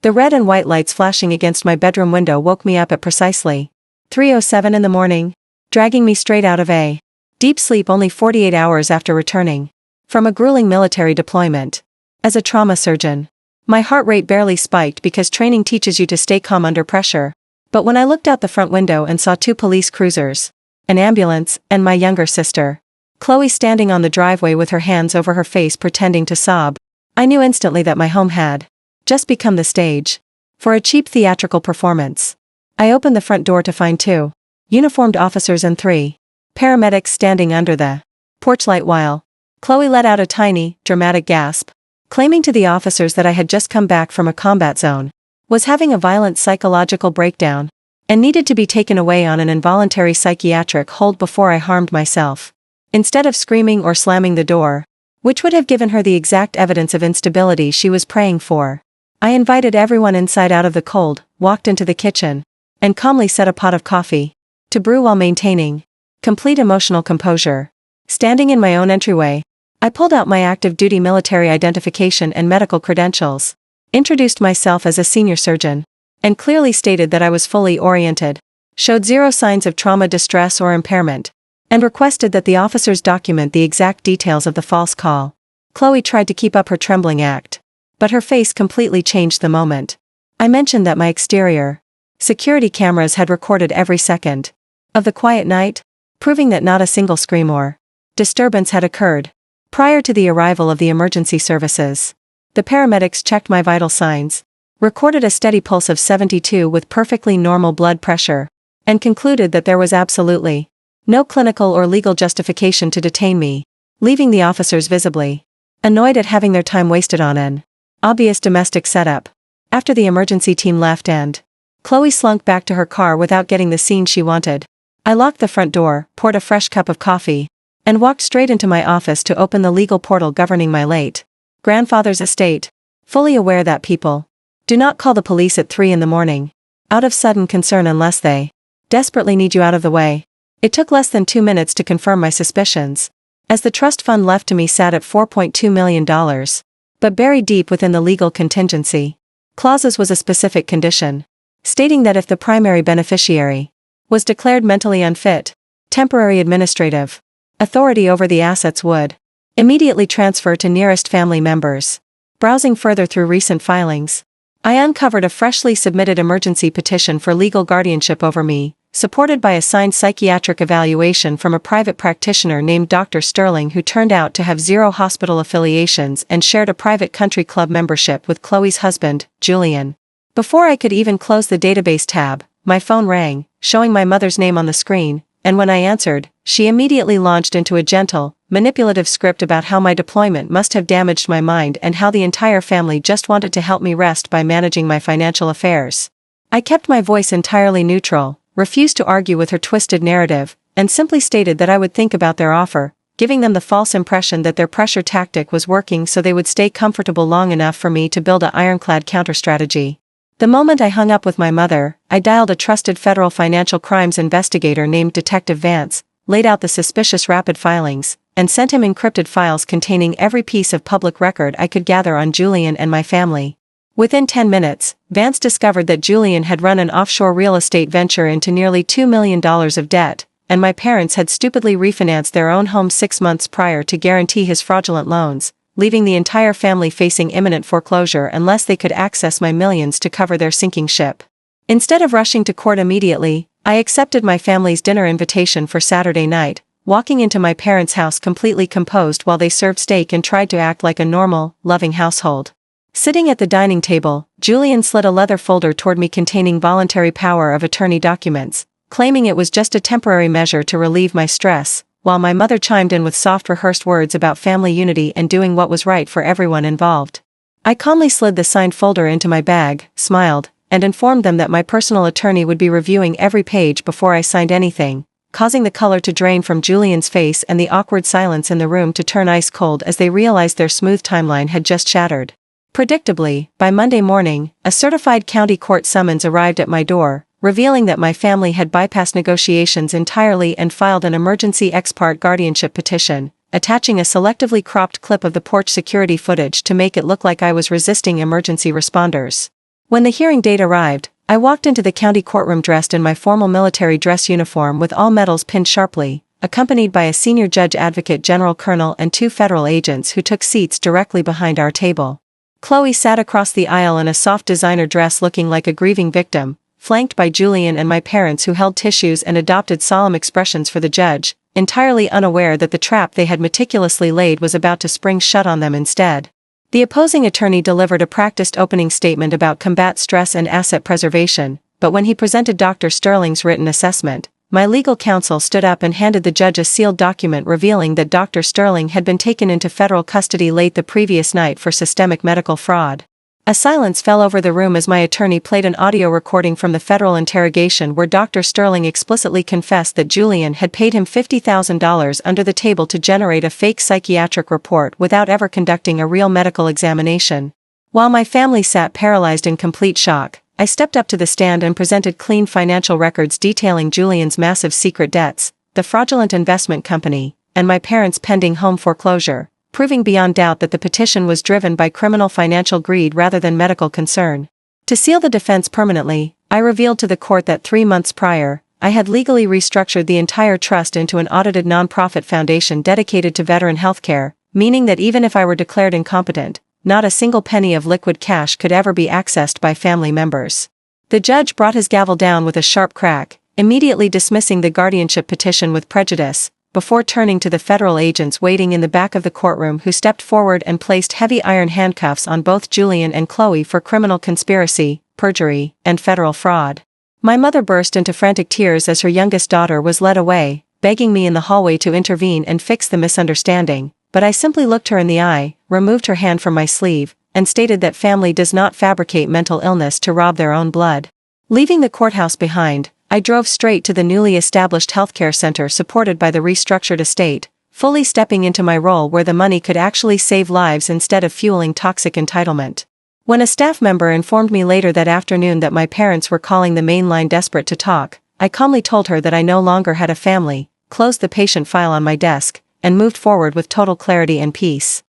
The red and white lights flashing against my bedroom window woke me up at precisely 3:07 in the morning, dragging me straight out of a deep sleep only 48 hours after returning from a grueling military deployment. As a trauma surgeon, my heart rate barely spiked because training teaches you to stay calm under pressure. But when I looked out the front window and saw 2 police cruisers, an ambulance, and my younger sister, Chloe, standing on the driveway with her hands over her face pretending to sob, I knew instantly that my home had just become the stage for a cheap theatrical performance. I opened the front door to find 2 uniformed officers and 3 paramedics standing under the porch light while Chloe let out a tiny, dramatic gasp, claiming to the officers that I had just come back from a combat zone, was having a violent psychological breakdown, and needed to be taken away on an involuntary psychiatric hold before I harmed myself. Instead of screaming or slamming the door, which would have given her the exact evidence of instability she was praying for, I invited everyone inside out of the cold, walked into the kitchen, and calmly set a pot of coffee to brew while maintaining complete emotional composure. Standing in my own entryway, I pulled out my active duty military identification and medical credentials, introduced myself as a senior surgeon, and clearly stated that I was fully oriented, showed 0 signs of trauma, distress, or impairment, and requested that the officers document the exact details of the false call. Chloe tried to keep up her trembling act, but her face completely changed the moment I mentioned that my exterior security cameras had recorded every second of the quiet night, proving that not a single scream or disturbance had occurred prior to the arrival of the emergency services. The paramedics checked my vital signs, recorded a steady pulse of 72 with perfectly normal blood pressure, and concluded that there was absolutely no clinical or legal justification to detain me, leaving the officers visibly annoyed at having their time wasted on an obvious domestic setup. After the emergency team left and Chloe slunk back to her car without getting the scene she wanted, I locked the front door, poured a fresh cup of coffee, and walked straight into my office to open the legal portal governing my late grandfather's estate, fully aware that people do not call the police at 3 in the morning, out of sudden concern unless they desperately need you out of the way. It took less than 2 minutes to confirm my suspicions, as the trust fund left to me sat at $4.2 million, but buried deep within the legal contingency clauses was a specific condition, stating that if the primary beneficiary was declared mentally unfit, temporary administrative authority over the assets would immediately transfer to nearest family members. Browsing further through recent filings, I uncovered a freshly submitted emergency petition for legal guardianship over me, supported by a signed psychiatric evaluation from a private practitioner named Dr. Sterling, who turned out to have 0 hospital affiliations and shared a private country club membership with Chloe's husband, Julian. Before I could even close the database tab, my phone rang, showing my mother's name on the screen, and when I answered, she immediately launched into a gentle, manipulative script about how my deployment must have damaged my mind and how the entire family just wanted to help me rest by managing my financial affairs. I kept my voice entirely neutral, refused to argue with her twisted narrative, and simply stated that I would think about their offer, giving them the false impression that their pressure tactic was working so they would stay comfortable long enough for me to build an ironclad counter-strategy. The moment I hung up with my mother, I dialed a trusted federal financial crimes investigator named Detective Vance, laid out the suspicious rapid filings, and sent him encrypted files containing every piece of public record I could gather on Julian and my family. Within 10 minutes, Vance discovered that Julian had run an offshore real estate venture into nearly $2 million of debt, and my parents had stupidly refinanced their own home 6 months prior to guarantee his fraudulent loans, leaving the entire family facing imminent foreclosure unless they could access my millions to cover their sinking ship. Instead of rushing to court immediately, I accepted my family's dinner invitation for Saturday night, walking into my parents' house completely composed while they served steak and tried to act like a normal, loving household. Sitting at the dining table, Julian slid a leather folder toward me containing voluntary power of attorney documents, claiming it was just a temporary measure to relieve my stress, while my mother chimed in with soft rehearsed words about family unity and doing what was right for everyone involved. I calmly slid the signed folder into my bag, smiled, and informed them that my personal attorney would be reviewing every page before I signed anything, causing the color to drain from Julian's face and the awkward silence in the room to turn ice cold as they realized their smooth timeline had just shattered. Predictably, by Monday morning, a certified county court summons arrived at my door, revealing that my family had bypassed negotiations entirely and filed an emergency ex parte guardianship petition, attaching a selectively cropped clip of the porch security footage to make it look like I was resisting emergency responders. When the hearing date arrived, I walked into the county courtroom dressed in my formal military dress uniform with all medals pinned sharply, accompanied by a senior judge advocate general colonel and 2 federal agents who took seats directly behind our table. Chloe sat across the aisle in a soft designer dress looking like a grieving victim, flanked by Julian and my parents who held tissues and adopted solemn expressions for the judge, entirely unaware that the trap they had meticulously laid was about to spring shut on them instead. The opposing attorney delivered a practiced opening statement about combat stress and asset preservation, but when he presented Dr. Sterling's written assessment, my legal counsel stood up and handed the judge a sealed document revealing that Dr. Sterling had been taken into federal custody late the previous night for systemic medical fraud. A silence fell over the room as my attorney played an audio recording from the federal interrogation where Dr. Sterling explicitly confessed that Julian had paid him $50,000 under the table to generate a fake psychiatric report without ever conducting a real medical examination. While my family sat paralyzed in complete shock, I stepped up to the stand and presented clean financial records detailing Julian's massive secret debts, the fraudulent investment company, and my parents' pending home foreclosure, proving beyond doubt that the petition was driven by criminal financial greed rather than medical concern. To seal the defense permanently, I revealed to the court that 3 months prior, I had legally restructured the entire trust into an audited nonprofit foundation dedicated to veteran healthcare, meaning that even if I were declared incompetent, not a single penny of liquid cash could ever be accessed by family members. The judge brought his gavel down with a sharp crack, immediately dismissing the guardianship petition with prejudice, before turning to the federal agents waiting in the back of the courtroom who stepped forward and placed heavy iron handcuffs on both Julian and Chloe for criminal conspiracy, perjury, and federal fraud. My mother burst into frantic tears as her youngest daughter was led away, begging me in the hallway to intervene and fix the misunderstanding, but I simply looked her in the eye, removed her hand from my sleeve, and stated that family does not fabricate mental illness to rob their own blood. Leaving the courthouse behind, I drove straight to the newly established healthcare center supported by the restructured estate, fully stepping into my role where the money could actually save lives instead of fueling toxic entitlement. When a staff member informed me later that afternoon that my parents were calling the main line desperate to talk, I calmly told her that I no longer had a family, closed the patient file on my desk, and moved forward with total clarity and peace.